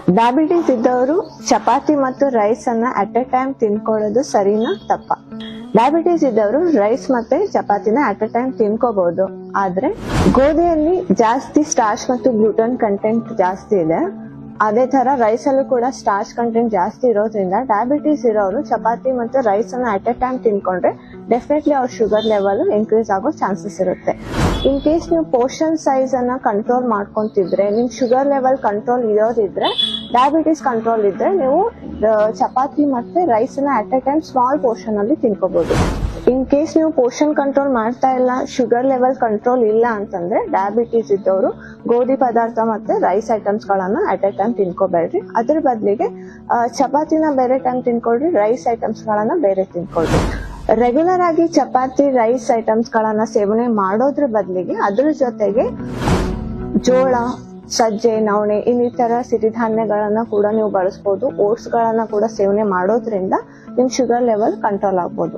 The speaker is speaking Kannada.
ಡಯಾಬಿಟಿಸ್ ಇದ್ದವರು ಚಪಾತಿ ಮತ್ತು ರೈಸ್ ಅನ್ನ ಅಟ್ ಎ ಟೈಮ್ ತಿನ್ಕೊಳ್ಳೋದು ಸರಿನಾ ತಪ್ಪ? ಡಯಾಬಿಟಿಸ್ ಇದ್ದವರು ರೈಸ್ ಮತ್ತೆ ಚಪಾತಿನ ಅಟ್ ಎ ಟೈಮ್ ತಿನ್ಕೋಬಹುದು, ಆದ್ರೆ ಗೋಧಿಯಲ್ಲಿ ಜಾಸ್ತಿ ಸ್ಟಾರ್ಚ್ ಮತ್ತು ಗ್ಲೂಟನ್ ಕಂಟೆಂಟ್ ಜಾಸ್ತಿ ಇದೆ. ಅದೇ ತರ ರೈಸ್ ಅಲ್ಲೂ ಕೂಡ ಸ್ಟಾರ್ಚ್ ಕಂಟೆಂಟ್ ಜಾಸ್ತಿ ಇರೋದ್ರಿಂದ ಡಯಾಬಿಟಿಸ್ ಇರೋರು ಚಪಾತಿ ಮತ್ತು ರೈಸ್ ಅನ್ನ ಅಟ್ ಎ ಟೈಮ್ ತಿನ್ಕೊಂಡ್ರೆ ಡೆಫಿನೆಟ್ಲಿ ಅವ್ರ ಶುಗರ್ ಲೆವೆಲ್ ಇನ್ಕ್ರೀಸ್ ಆಗೋ ಚಾನ್ಸಸ್ ಇರುತ್ತೆ. ಇನ್ ಕೇಸ್ ನೀವು ಪೋರ್ಷನ್ ಸೈಜ್ ಅನ್ನ ಕಂಟ್ರೋಲ್ ಮಾಡ್ಕೊಂತಿದ್ರೆ, ನಿಮ್ ಶುಗರ್ ಲೆವೆಲ್ ಕಂಟ್ರೋಲ್ ಇರೋದಿದ್ರೆ, ಡಯಾಬಿಟಿಸ್ ಕಂಟ್ರೋಲ್ ಇದ್ರೆ ನೀವು ಚಪಾತಿ ಮತ್ತೆ ರೈಸ್ ಅನ್ನ at a time small portion ಅಲ್ಲಿ ತಿನ್ಕೋಬಹುದು. ಇನ್ ಕೇಸ್ ನೀವು ಪೋರ್ಷನ್ ಕಂಟ್ರೋಲ್ ಮಾಡ್ತಾ ಇಲ್ಲ, ಶುಗರ್ ಲೆವೆಲ್ ಕಂಟ್ರೋಲ್ ಇಲ್ಲ ಅಂತಂದ್ರೆ ಡಯಾಬಿಟಿಸ್ ಇದ್ದವರು ಗೋಧಿ ಪದಾರ್ಥ ಮತ್ತೆ ರೈಸ್ ಐಟಮ್ಸ್ ಗಳನ್ನ ಅಟ್ ಎ ಟೈಮ್ ತಿನ್ಕೋಬೇಡ್ರಿ. ಅದ್ರ ಬದಲಿಗೆ ಚಪಾತಿನ ಬೇರೆ ಟೈಮ್ ತಿನ್ಕೊಳ್ರಿ, ರೈಸ್ ಐಟಮ್ಸ್ ಗಳನ್ನ ಬೇರೆ ತಿನ್ಕೊಳ್ರಿ. ರೆಗ್ಯುಲರ್ ಆಗಿ ಚಪಾತಿ ರೈಸ್ ಐಟಮ್ಸ್ ಗಳನ್ನ ಸೇವನೆ ಮಾಡೋದ್ರ ಬದಲಿಗೆ ಅದ್ರ ಜೊತೆಗೆ ಜೋಳ, ಸಜ್ಜೆ, ನವಣೆ ಇನ್ನಿತರ ಸಿರಿಧಾನ್ಯಗಳನ್ನ ಕೂಡ ನೀವು ಬಳಸಬಹುದು. ಓಟ್ಸ್ ಗಳನ್ನ ಕೂಡ ಸೇವನೆ ಮಾಡೋದ್ರಿಂದ ನಿಮ್ ಶುಗರ್ ಲೆವೆಲ್ ಕಂಟ್ರೋಲ್ ಆಗ್ಬೋದು.